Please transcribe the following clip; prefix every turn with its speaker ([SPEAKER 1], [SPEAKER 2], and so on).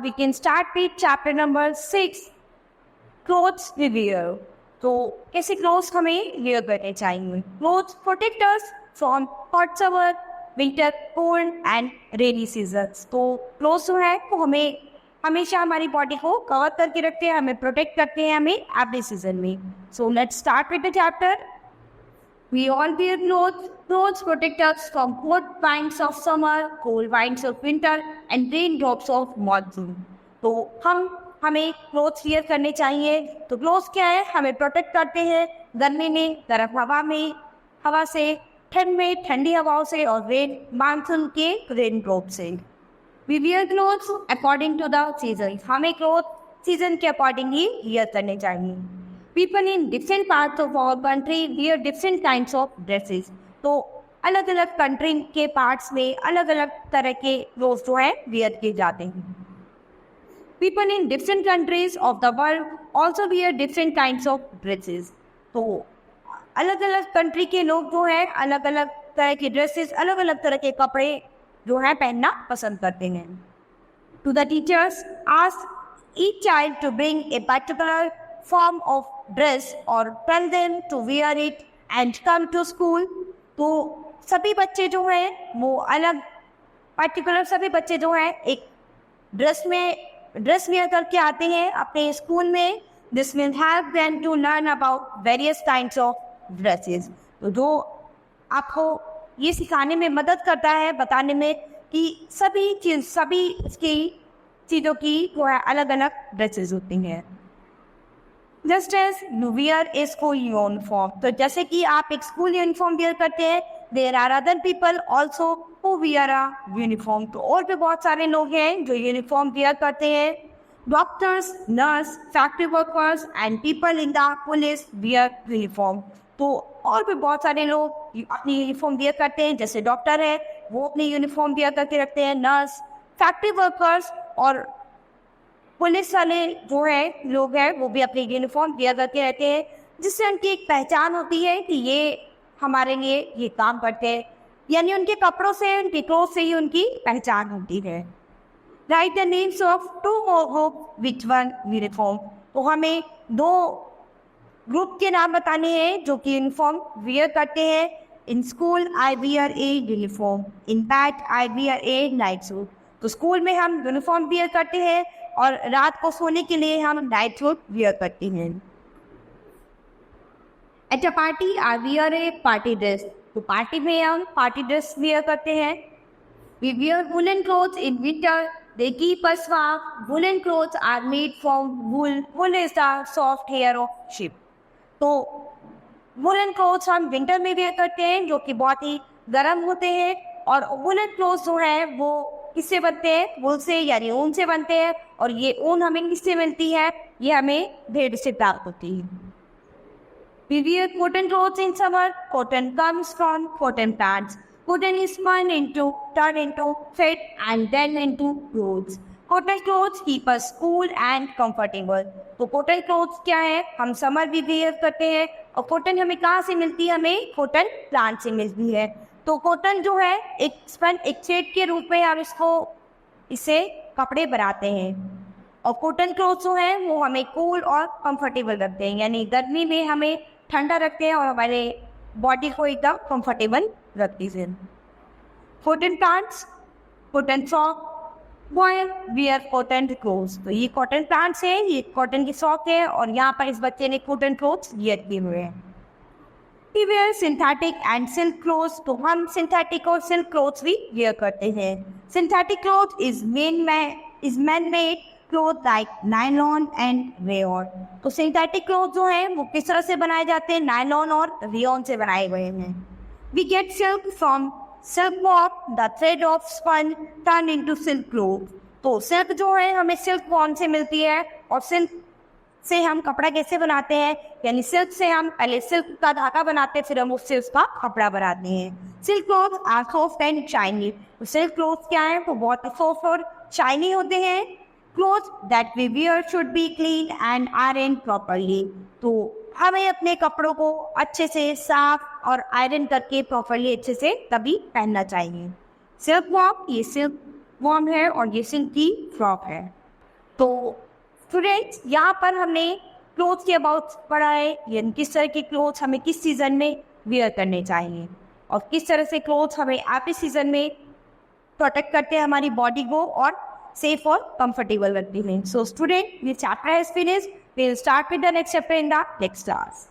[SPEAKER 1] we can start with chapter number 6, clothes we wear. तो कैसे clothes हमें where करने चाहिए. Clothes protect us from hot summer, winter cold and rainy seasons. तो clothes जो है वो हमें हमेशा हमारी बॉडी को कवर करके रखते हैं, हमें प्रोटेक्ट करते हैं हमें एवरी सीजन में. So let's start with the chapter. We all wear clothes. Clothes protect us from hot winds of summer, cold winds of winter, and raindrops of monsoon. तो हमें क्लोथ्स वियर करने चाहिए. तो clothes क्या है, हमें protect करते हैं गर्मी में, गर्म हवा से, ठंड में ठंडी हवाओं से, और मानसून के रेन ड्रॉप से. We wear clothes according to the season. हमें क्लोथ सीजन के अकॉर्डिंग ही वियर करने चाहिए. People in different parts of our country wear different kinds of dresses. तो अलग अलग कंट्री के पार्ट्स में अलग अलग तरह के क्लोथ्स जो है वियर किए जाते हैं. People in different countries of the world also wear different kinds of dresses. तो अलग अलग कंट्री के लोग जो है अलग अलग तरह के ड्रेसेस, अलग अलग तरह के कपड़े जो है पहनना पसंद करते हैं. To the teachers, ask each child to bring a particular form of dress or tell them to wear it and come to school. तो सभी बच्चे जो हैं वो सभी बच्चे जो हैं एक ड्रेस वेयर करके आते हैं अपने स्कूल में. This will help them to learn about various kinds of dresses. तो जो आपको ये सिखाने में मदद करता है, बताने में कि सभी चीज़ों की जो है अलग अलग ड्रेसेस होती हैं. Just as you wear a school uniform. तो जैसे कि आप एक स्कूल यूनिफॉर्म वेयर करते हैं, there are other people also who wear a uniform. तो और भी बहुत सारे लोग हैं जो यूनिफॉर्म वेयर करते हैं. Doctors, nurse, factory workers and people in the police where uniform. तो और भी बहुत सारे लोग अपनी यूनिफॉर्म वेयर करते हैं. जैसे डॉक्टर है वो अपनी यूनिफॉर्म वेयर करके रखते हैं, नर्स, फैक्ट्री वर्कर्स और पुलिस वाले जो है लोग हैं वो भी अपनी यूनिफॉर्म वेयर करके रहते हैं, जिससे उनकी एक पहचान होती है कि ये हमारे लिए ये काम करते हैं. यानी उनके कपड़ों से, उनके क्लोथ से ही उनकी पहचान होती है. Right the names of 2 more group which one uniform. तो हमें 2 ग्रुप के नाम बताने हैं जो कि यूनिफॉर्म वेयर करते हैं. In school I wear a uniform, in bat I wear A night suit. तो स्कूल में हम यूनिफॉर्म वेयर करते हैं और रात को सोने के लिए हम नाइट सूट वियर करते हैं. At a party I wear a party dress. तो पार्टी में हम पार्टी ड्रेस वियर करते हैं. We wear woollen clothes in winter. They keep us warm. Woolen clothes are made from wool. Wool is the soft hair of sheep. तो woollen clothes हम winter में where करते हैं जो कि बहुत ही गर्म होते हैं. और वुलन क्लोथ्स जो है वो किससे बनते हैं, वुल से यानी ऊन से बनते हैं. और ये ऊन हमें किससे मिलती है, ये हमें भेड़ से प्राप्त होती है. We wear cotton clothes in summer. Cotton comes from cotton plants. Cotton is turned into fat and then into clothes. Cotton clothes keep us cool and comfortable. तो कॉटन क्लोथ्स क्या है, हम समर भी वेयर करते हैं. और cotton हमें कहाँ से मिलती है, हमें कॉटन प्लांट से मिलती है. तो कॉटन जो है एक शेड के रूप में हम इससे कपड़े बनाते हैं. और कॉटन क्लोथ्स जो है वो हमें कूल और कंफर्टेबल रखते हैं, यानी गर्मी में हमें ठंडा रखते हैं और हमारे बॉडी को एकदम कंफर्टेबल रखती है. Cotton plants, cotton frock, boy wear cotton clothes. तो ये कॉटन प्लांट्स है, ये कॉटन की फ्रॉक है और यहाँ पर इस बच्चे ने कॉटन क्लोथ्स वियर किए हुए हैं. We wear synthetic and silk clothes. तो हम सिंथेटिक और सिल्क क्लोथ्स भी वेयर करते हैं. Synthetic cloth is man made cloth like nylon and rayon. तो सिंथेटिक क्लोथ जो है वो किस तरह से बनाए जाते हैं, नायलॉन और रेयॉन से बनाए गए हैं. We get silk from silkworm, the thread of spun turned into silk cloth. तो सिल्क जो है हमें सिल्क वॉर्म से मिलती है. और सिल्क से हम कपड़ा कैसे बनाते हैं, यानी सिल्क से हम पहले सिल्क का धागा बनाते हैं, फिर हम उससे उसका कपड़ा बनाते हैं. Silk cloth are soft and shiny. तो सिल्क क्लोथ क्या है, वो बहुत सॉफ्ट और शाइनी होते हैं. Cloth that we wear should be clean and iron properly. तो हमें अपने कपड़ों को अच्छे से साफ और आयरन करके प्रॉपरली अच्छे से तभी पहनना चाहिए. सिल्क वॉर्म, ये सिल्क वॉर्म है और ये सिल्क की फ्रॉक है. तो स्टूडेंट्स, यहाँ पर हमने क्लोथ्स के अबाउट पढ़ा है, यानी किस तरह के क्लोथ्स हमें किस सीज़न में वेयर करने चाहिए और किस तरह से क्लोथ्स हमें एवरी सीज़न में प्रोटेक्ट करते हैं हमारी बॉडी को और सेफ और कंफर्टेबल रखते हैं. So student, this chapter has finished. We will start with the next chapter in the next class.